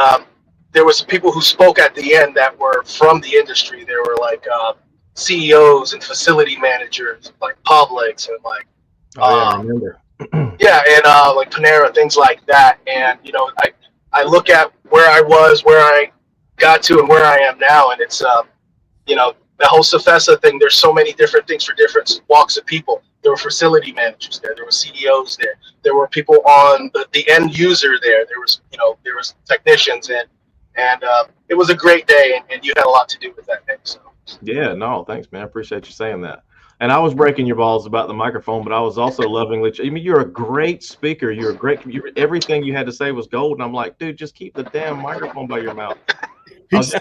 There was some people who spoke at the end that were from the industry. There were like CEOs and facility managers, like Publix, and like. I remember. Yeah, and like Panera, things like that. And I look at where I was, where I got to, and where I am now, and it's the whole CFESA thing. There's so many different things for different walks of people. There were facility managers there. There were CEOs there. There were people on the end user there. There was technicians, and it was a great day, and you had a lot to do with that day. So. Yeah, no, thanks, man. I appreciate you saying that. And I was breaking your balls about the microphone, but I was also lovingly. I mean, you're a great speaker. You're a great. Everything you had to say was gold. And I'm like, dude, just keep the damn microphone by your mouth. I was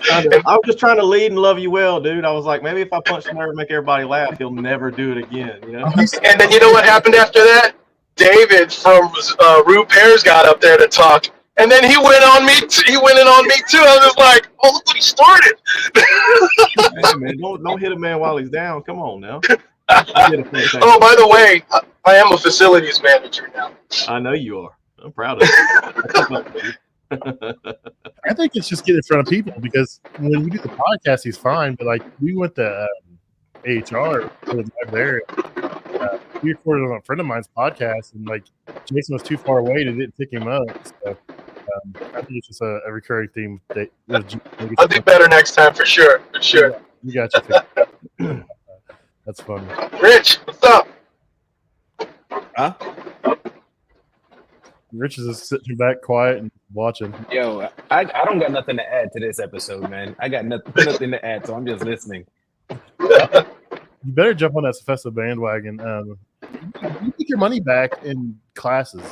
just trying to lead and love you well, dude. I was like, maybe if I punch him and make everybody laugh, he'll never do it again. And then you know what happened after that? David from Root Pears got up there to talk, and then he went on me. He went in on me too. I was like, oh, look what he started. Hey, man, don't hit a man while he's down. Come on now. Oh, by the way, I am a facilities manager now. I know you are. I'm proud of you. I think it's just get in front of people, because when we do the podcast, he's fine. But like we went to AHR was back there. We recorded on a friend of mine's podcast, and like Jason was too far away to didn't pick him up. So I think it's just a recurring theme. I'll do better next time for sure. For sure. You got you. That's funny. Rich, what's up? Huh? Rich is just sitting back quiet and watching. Yo, I don't got nothing to add to this episode, man. I got nothing to add, so I'm just listening. You better jump on that CFESA bandwagon. You get your money back in classes.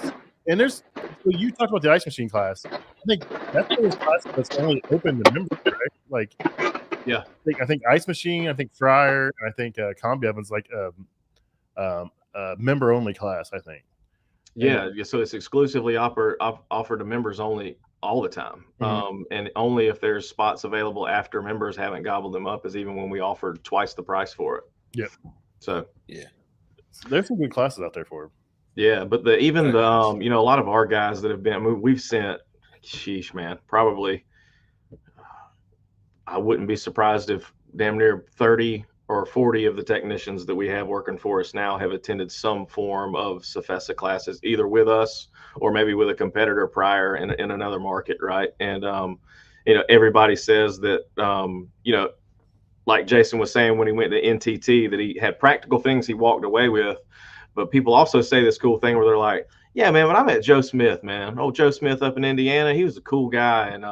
And so you talked about the ice machine class. I think that's one of those classes that's only open to members, right? Like, yeah. I think ice machine, I think fryer, and I think combi oven's like member only class, I think. Yeah, so it's exclusively offered to members only all the time, and only if there's spots available after members haven't gobbled them up, as even when we offered twice the price for it. Yep. So there's some good classes out there for them. Yeah, but a lot of our guys that have been, we've sent, sheesh, man, probably, I wouldn't be surprised if damn near 30 or 40 of the technicians that we have working for us now have attended some form of CFESA classes, either with us or maybe with a competitor prior in another market, right? And everybody says that like Jason was saying when he went to NTT, that he had practical things he walked away with, but people also say this cool thing where they're like, yeah, man, when I met Joe Smith, man, old Joe Smith up in Indiana, he was a cool guy, and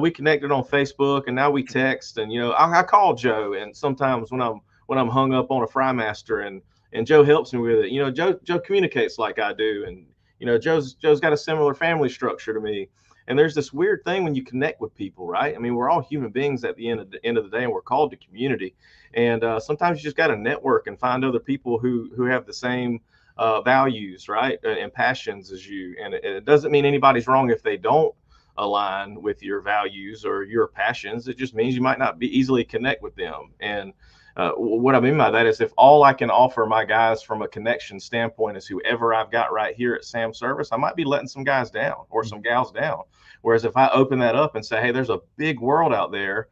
we connected on Facebook, and now we text, and I call Joe, and sometimes when I'm hung up on a Frymaster, and Joe helps me with it. Joe communicates like I do, and Joe's got a similar family structure to me. And there's this weird thing when you connect with people, right? I mean, we're all human beings at the end of the day, and we're called to community. And sometimes you just got to network and find other people who have the same values, right, and passions as you. And it doesn't mean anybody's wrong if they don't align with your values or your passions. It just means you might not be easily connect with them. And what I mean by that is, if all I can offer my guys from a connection standpoint is whoever I've got right here at Sam Service, I might be letting some guys down or some gals down. Whereas if I open that up and say, hey, there's a big world out there,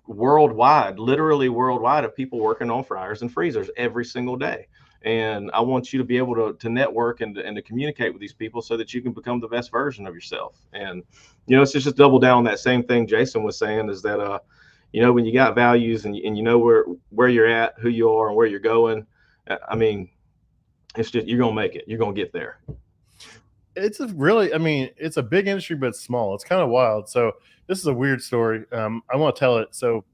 worldwide, literally worldwide, of people working on fryers and freezers every single day. And I want you to be able to network and to communicate with these people so that you can become the best version of yourself. And, it's just double down on that same thing Jason was saying, is that, when you got values and you know where you're at, who you are, and where you're going, I mean, it's just, you're going to make it. You're going to get there. It's it's a big industry, but it's small. It's kind of wild. So this is a weird story. I want to tell it. So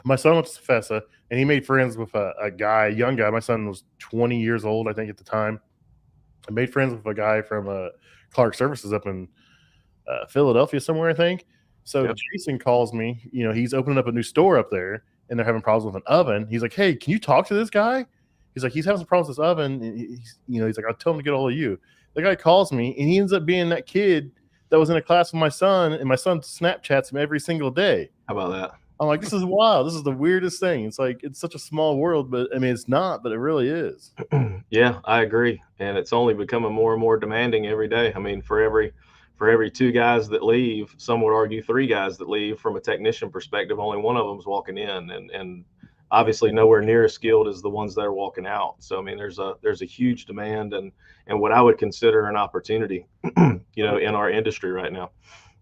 my son went to CFESA, and he made friends with a young guy. My son was 20 years old, I think, at the time. I made friends with a guy from Clark Services up in Philadelphia somewhere, I think. So yep. Jason calls me. He's opening up a new store up there, and they're having problems with an oven. He's like, hey, can you talk to this guy? He's like, he's having some problems with this oven. And he's like, I'll tell him to get a hold of you. The guy calls me, and he ends up being that kid that was in a class with my son, and my son Snapchats him every single day. How about that? I'm like, this is wild. This is the weirdest thing. It's like, it's such a small world, but I mean, it's not, but it really is. Yeah, I agree. And it's only becoming more and more demanding every day. I mean, for every 2 guys that leave, some would argue 3 guys that leave, from a technician perspective, only one of them is walking in, and obviously nowhere near as skilled as the ones that are walking out. So, I mean, there's a huge demand and what I would consider an opportunity, in our industry right now.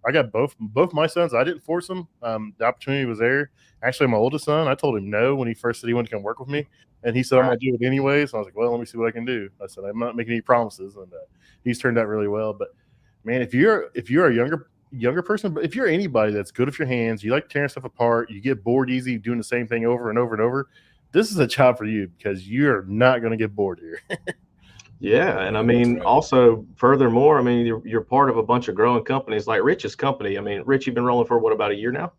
I got both my sons. I didn't force them. The opportunity was there. Actually, my oldest son, I told him no when he first said he wanted to come work with me, and he said, I'm going to do it anyway. So I was like, well, let me see what I can do. I said, I'm not making any promises, and he's turned out really well. But man, if you're a younger person, but if you're anybody that's good with your hands, you like tearing stuff apart, you get bored easy doing the same thing over and over and over, this is a job for you, because you're not going to get bored here. Yeah, and I mean, also, furthermore, I mean, you're part of a bunch of growing companies like Rich's company. I mean, Rich, you've been rolling for about a year now?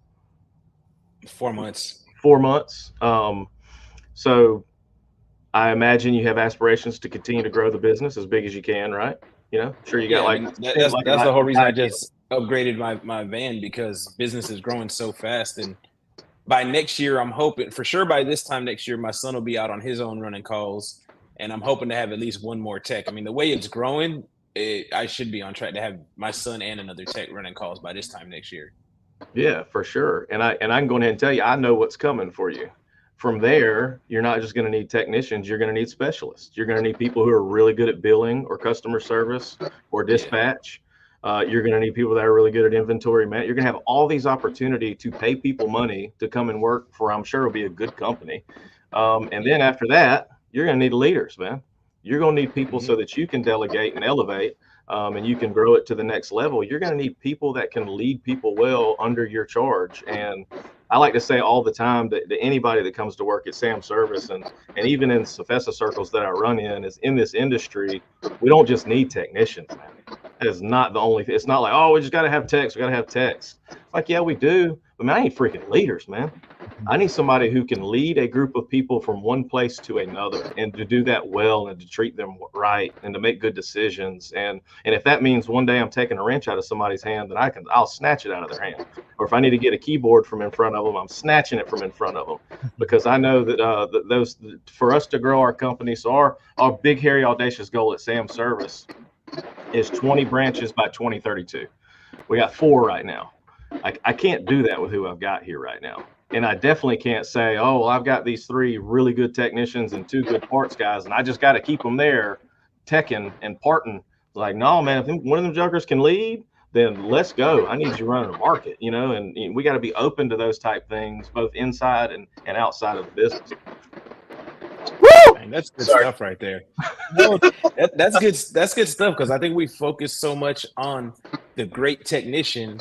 4 months. 4 months. So I imagine you have aspirations to continue to grow the business as big as you can, right? Sure, you got that's the whole reason I just upgraded my van, because business is growing so fast. And by next year, I'm hoping, for sure by this time next year, my son will be out on his own running calls. And I'm hoping to have at least one more tech. I mean, the way it's growing, I should be on track to have my son and another tech running calls by this time next year. Yeah, for sure. And I can go ahead and tell you, I know what's coming for you. From there, you're not just going to need technicians, you're going to need specialists. You're going to need people who are really good at billing or customer service or dispatch. You're going to need people that are really good at inventory management. You're going to have all these opportunities to pay people money to come and work for, I'm sure it'll be a good company. And then after that, you're going to need leaders, man. You're going to need people so that you can delegate and elevate, and you can grow it to the next level. You're going to need people that can lead people well under your charge. And I like to say all the time that anybody that comes to work at Sam Service and even in CFESA circles that I run is in this industry, we don't just need technicians, man. That is not the only thing. It's not like, oh, we just got to have techs. We got to have techs. Like, yeah, we do. But man, I need freaking leaders, man. I need somebody who can lead a group of people from one place to another, and to do that well, and to treat them right, and to make good decisions. And if that means one day I'm taking a wrench out of somebody's hand, then I'll snatch it out of their hand. Or if I need to get a keyboard from in front of them, I'm snatching it from in front of them, because I know that for us to grow our company. So our big, hairy, audacious goal at Sam Service is 20 branches by 2032. We got 4 right now. I can't do that with who I've got here right now. And I definitely can't say, oh, well, I've got these 3 really good technicians and 2 good parts guys, and I just got to keep them there teching and parting. Like, no, man, if one of them jokers can lead, then let's go. I need you running the market, and we got to be open to those type things, both inside and outside of the business. Woo! Man, that's good stuff right there. No, that's good. That's good stuff, because I think we focus so much on the great technician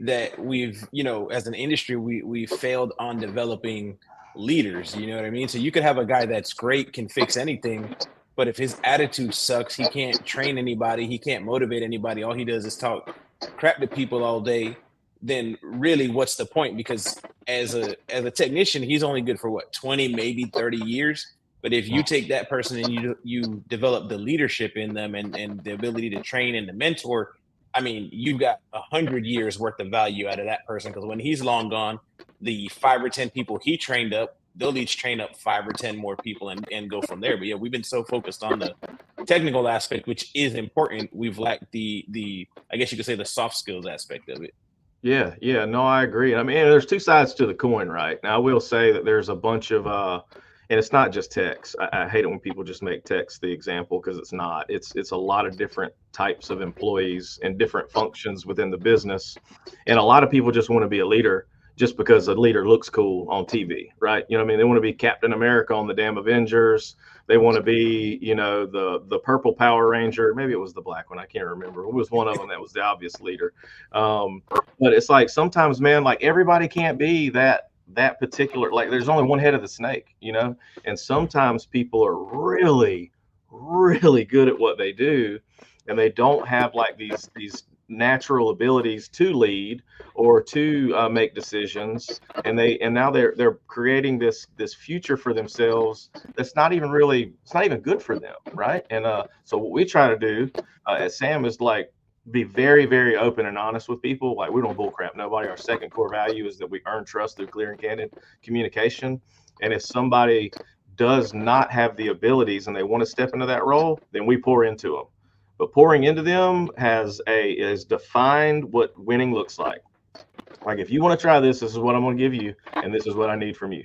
that we've, as an industry, we failed on developing leaders. You know what I mean? So you could have a guy that's great, can fix anything, but if his attitude sucks, he can't train anybody, he can't motivate anybody, all he does is talk crap to people all day, then really what's the point? Because as a technician, he's only good for 20, maybe 30 years. But if you take that person and you develop the leadership in them and the ability to train and to mentor, I mean, you've got 100 years worth of value out of that person, because when he's long gone, the 5 or 10 people he trained up, they'll each train up 5 or 10 more people and go from there. But yeah, we've been so focused on the technical aspect, which is important. We've lacked the I guess you could say the soft skills aspect of it. Yeah, no, I agree. I mean, there's 2 sides to the coin, right? Now, I will say that there's a bunch of and it's not just techs. I hate it when people just make techs the example, because it's not. It's a lot of different types of employees and different functions within the business. And a lot of people just want to be a leader just because a leader looks cool on TV, right? You know what I mean? They want to be Captain America on the damn Avengers. They want to be, the purple Power Ranger. Maybe it was the black one. I can't remember. It was one of them that was the obvious leader. But it's like sometimes, man, like everybody can't be that particular, like there's only one head of the snake, and sometimes people are really, really good at what they do, and they don't have like these natural abilities to lead or to make decisions, and now they're creating this future for themselves that's not even good for them, right? And so what we try to do at Sam is like be very, very open and honest with people. Like, we don't bullcrap nobody. Our second core value is that we earn trust through clear and candid communication. And if somebody does not have the abilities and they want to step into that role, then we pour into them. But pouring into them is defined what winning looks like. Like, if you want to try this is what I'm going to give you, and this is what I need from you.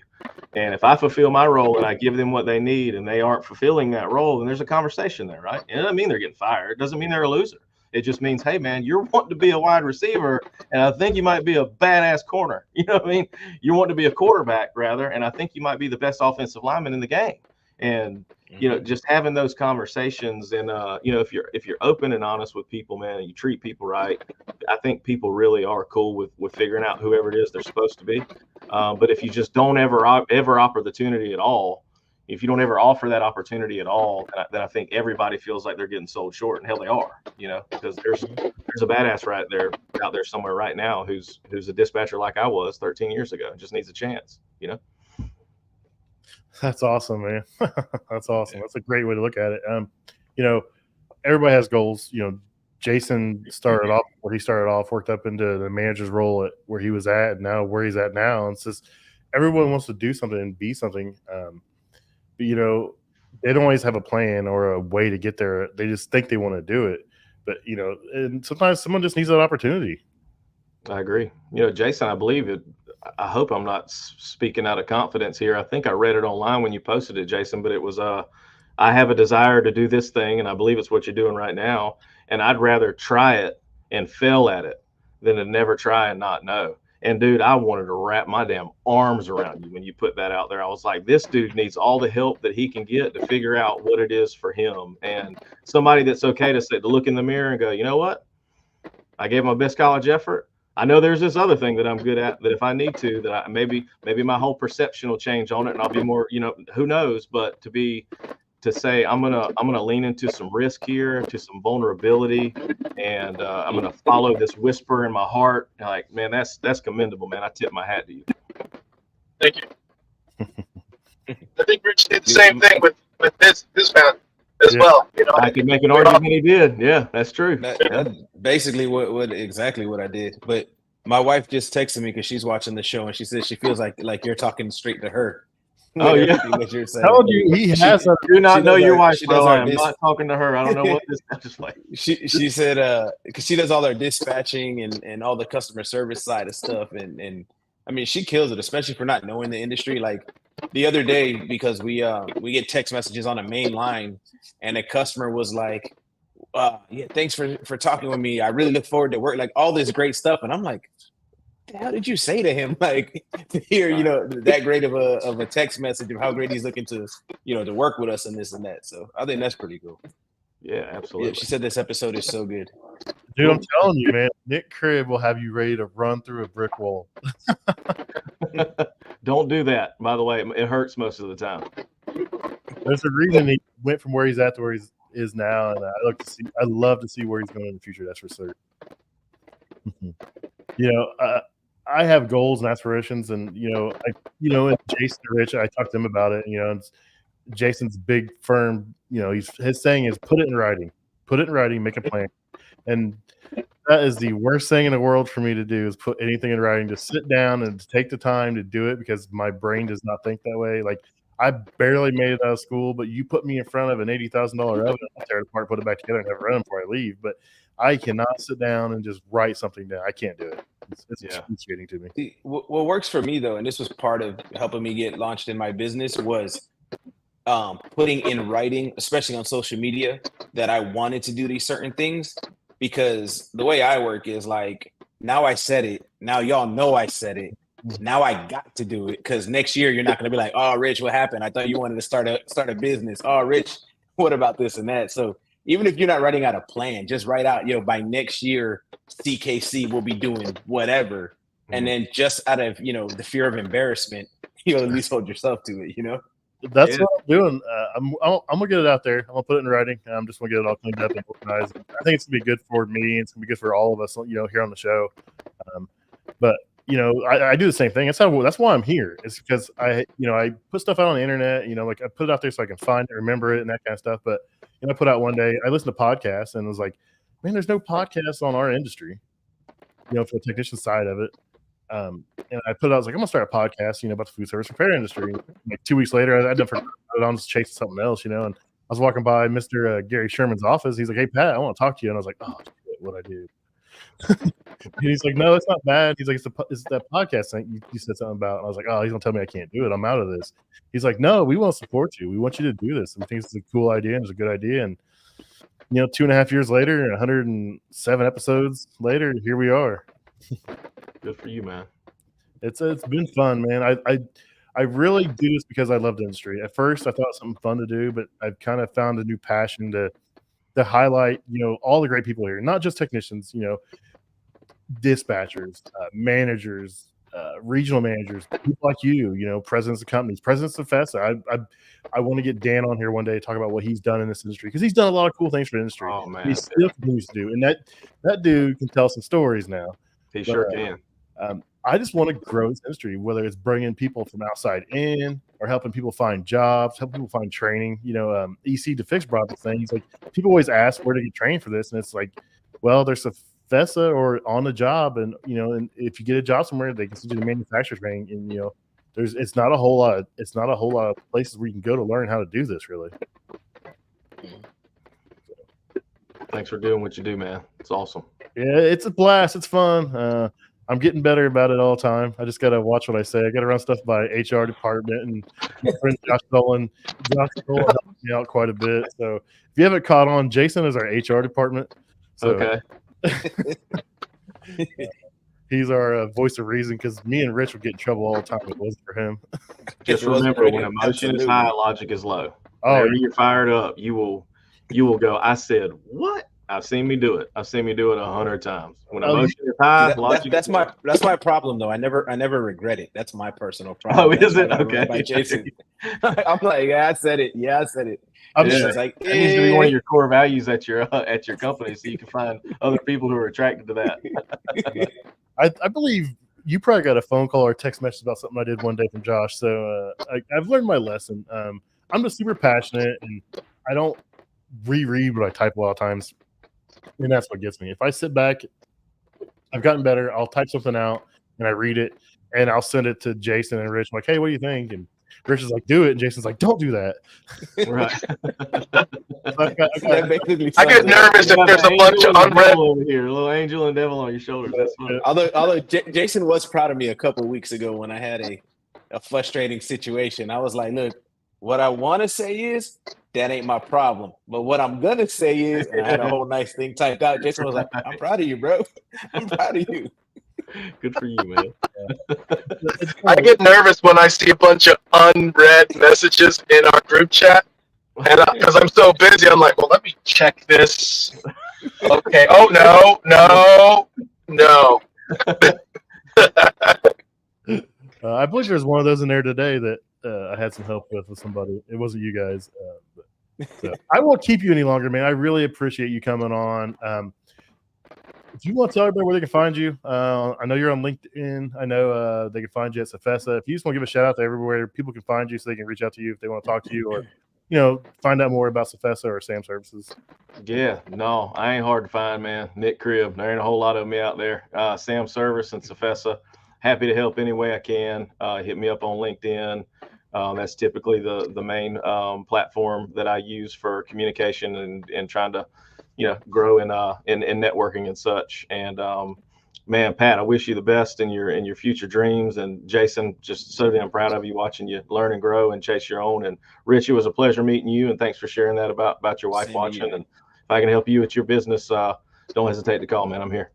And if I fulfill my role and I give them what they need and they aren't fulfilling that role, then there's a conversation there, right? And it doesn't mean they're getting fired. It doesn't mean they're a loser. It just means, hey, man, you're wanting to be a wide receiver, and I think you might be a badass corner. You know what I mean? You want to be a quarterback, rather, and I think you might be the best offensive lineman in the game. And, just having those conversations and, if you're open and honest with people, man, and you treat people right, I think people really are cool with figuring out whoever it is they're supposed to be. But if you just don't ever opportunity at all, if you don't ever offer that opportunity at all, then I think everybody feels like they're getting sold short, and hell they are, because there's a badass out there somewhere right now who's a dispatcher like I was 13 years ago and just needs a chance, That's awesome, man. That's awesome. That's a great way to look at it. Everybody has goals. Jason started off where he started off, worked up into the manager's role at where he was at, and now where he's at now. And it's just everyone wants to do something and be something. But, they don't always have a plan or a way to get there. They just think they want to do it. But, and sometimes someone just needs that opportunity. I agree. Jason, I believe I hope I'm not speaking out of confidence here. I think I read it online when you posted it, Jason, but it was, I have a desire to do this thing, and I believe it's what you're doing right now. And I'd rather try it and fail at it than to never try and not know. And dude, I wanted to wrap my damn arms around you when you put that out there. I was like, this dude needs all the help that he can get to figure out what it is for him. And somebody that's okay to say, to look in the mirror and go, you know what? I gave my best college effort. I know there's this other thing that I'm good at that if I need to, that I maybe my whole perception will change on it and I'll be more, who knows, but to say I'm gonna lean into some risk here, to some vulnerability, and I'm gonna follow this whisper in my heart. Like, man, that's commendable, man. I tip my hat to you. Thank you. I think Rich did the same thing with this man as well. I could make an argument he did. Yeah, that's true. That's basically exactly what I did. But my wife just texted me because she's watching the show and she says she feels like you're talking straight to her. Oh yeah, what you're saying. Told you he has. Do not know your wife, bro. I'm not talking to her. I don't know what this is just like. She said because she does all our dispatching and all the customer service side of stuff, and I mean she kills it, especially for not knowing the industry. Like the other day, because we get text messages on a main line, and a customer was like, "Yeah, thanks for talking with me. I really look forward to work." Like all this great stuff, and I'm like, how did you say to him, like, to hear, that great of a text message of how great he's looking to, to work with us and this and that. So I think that's pretty cool. Yeah, absolutely. Yeah, she said this episode is so good. Dude, I'm telling you, man, Nick Cribb will have you ready to run through a brick wall. Don't do that, by the way. It hurts most of the time. There's a reason he went from where he's at to where he is now, and I love to see where he's going in the future. That's for certain. I have goals and aspirations, and and Jason and Rich, I talked to him about it. It's Jason's big firm. His saying is put it in writing, make a plan, and that is the worst thing in the world for me to do is put anything in writing. To sit down and to take the time to do it because my brain does not think that way. Like I barely made it out of school, but you put me in front of an $80,000 oven, I'll tear it apart, put it back together, and have it run before I leave. But I cannot sit down and just write something down. I can't do it. It's excruciating to me. What works for me though, and this was part of helping me get launched in my business, was putting in writing, especially on social media, that I wanted to do these certain things. Because the way I work is like, now I said it. Now y'all know I said it. Now I got to do it. Because next year you're not going to be like, oh, Rich, what happened? I thought you wanted to start a business. Oh, Rich, what about this and that? So even if you're not writing out a plan, just write out, by next year, CKC will be doing whatever. And then just out of, the fear of embarrassment, you'll at least hold yourself to it, That's what I'm doing. I'm gonna get it out there. I'm gonna put it in writing. I'm just gonna get it all cleaned up and organized. I think it's gonna be good for me. It's gonna be good for all of us, here on the show. But I do the same thing. That's why I'm here. It's because I put stuff out on the internet. Like I put it out there so I can find it, remember it, and that kind of stuff. But I put out one day. I listened to podcasts and was like, man, there's no podcasts on our industry. For the technician side of it. And I put it out, I was like, I'm gonna start a podcast, about the food service repair industry. Like 2 weeks later, I done forgot it. I'm just chasing something else, and I was walking by Mr. Gary Sherman's office. He's like, hey Pat, I want to talk to you. And I was like, oh shit, what I do. And he's like, no, it's not bad. He's like, it's that podcast thing you said something about. And I was like, oh, he's gonna tell me I can't do it. I'm out of this. He's like, no, we want to support you. We want you to do this. And we think it's a cool idea and it's a good idea. And 2.5 years later, 107 episodes later, here we are. Good for you, man. It's been fun, man. I really do this because I love the industry. At first, I thought it was something fun to do, but I've kind of found a new passion to highlight, all the great people here, not just technicians, dispatchers, managers, regional managers, people like you, presidents of companies, presidents of CFESA. I want to get Dan on here one day to talk about what he's done in this industry because he's done a lot of cool things for the industry. Oh man, he still continues to do, and that dude can tell some stories now. He sure can. I just want to grow this industry, whether it's bringing people from outside in or helping people find jobs, helping people find training. EC DeFix brought this thing. He's like, people always ask where to get trained for this, and it's like, well, there's a FESA or on the job, and and if you get a job somewhere, they can send you the manufacturer training, and it's not a whole lot of places where you can go to learn how to do this, really. Thanks for doing what you do, man. It's awesome. Yeah, it's a blast. It's fun. I'm getting better about it all the time. I just got to watch what I say. I got to run stuff by HR department, and my friend Josh Dolan helps me out quite a bit. So if you haven't caught on, Jason is our HR department. So, Okay. he's our voice of reason, because me and Rich would get in trouble all the time if it wasn't for him. Just remember, when emotion is high, logic is low. Oh, Whenever you're fired up, you will go, I said, what? I've seen me do it. I've seen me do it 100 times. When emotion is high, logic that's my problem though. I never regret it. That's my personal problem. Oh, is it? Okay. By Jason. I'm like, yeah, I said it. I'm just like, that needs to be one of your core values at your company, so you can find other people who are attracted to that. I believe you probably got a phone call or a text message about something I did one day from Josh. So I've learned my lesson. I'm just super passionate, and I don't reread what I type a lot of times. And that's what gets me. If I sit back, I've gotten better. I'll type something out and I read it, and I'll send it to Jason and Rich. I'm like, hey, what do you think? And Rich is like, do it. And Jason's like, don't do that. Right. I get nervous if there's a bunch of unread over here, a little angel and devil on your shoulders. That's funny. Although Jason was proud of me a couple of weeks ago when I had a frustrating situation. I was like, look, what I want to say is that ain't my problem. But what I'm going to say is, and I had a whole nice thing typed out. Jason was like, I'm proud of you, bro. I'm proud of you. Good for you, man. I get nervous when I see a bunch of unread messages in our group chat. And because I'm so busy, I'm like, well, let me check this. Okay. Oh, no. I believe there's one of those in there today that I had some help with somebody. It wasn't you guys. So I won't keep you any longer, man. I really appreciate you coming on. If you want to tell everybody where they can find you, I know you're on LinkedIn. I know they can find you at CFESA. If you just want to give a shout out to everywhere people can find you, so they can reach out to you if they want to talk to you, or find out more about CFESA or SAM Services. Yeah, no, I ain't hard to find, man. Nick Cribb. There ain't a whole lot of me out there. SAM Service and CFESA. Happy to help any way I can. Hit me up on LinkedIn. That's typically the main platform that I use for communication and trying to, grow in networking and such. And man, Pat, I wish you the best in your future dreams. And Jason, just so damn proud of you, watching you learn and grow and chase your own. And Rich, it was a pleasure meeting you, and thanks for sharing that about your wife watching. And if I can help you with your business, don't hesitate to call, man. I'm here.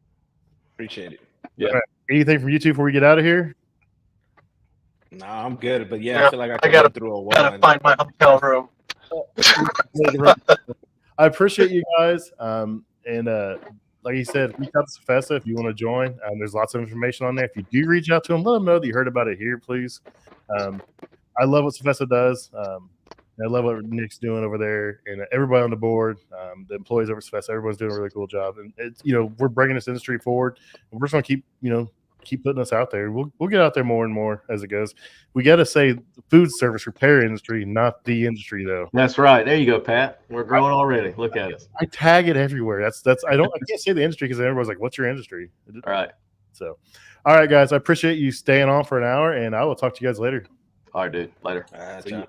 Appreciate it. Yeah. Right. Anything from you two before we get out of here? No, I'm good, but I feel like I gotta go through a while. Gotta find my hotel room. I appreciate you guys. And like you said, reach out to CFESA if you want to join. There's lots of information on there. If you do reach out to them, let them know that you heard about it here, please. I love what CFESA does. I love what Nick's doing over there, and everybody on the board, the employees over CFESA, everyone's doing a really cool job. And it's, we're bringing this industry forward, and we're just going to keep putting us out there. We'll get out there more and more as it goes. We got to say the food service repair industry, not the industry, though. That's right. There you go, Pat. We're growing already. Look at us. I tag it everywhere. I can't say the industry because everyone's like, "What's your industry?" All right. So, all right, guys. I appreciate you staying on for an hour, and I will talk to you guys later. All right, dude. Later. See you.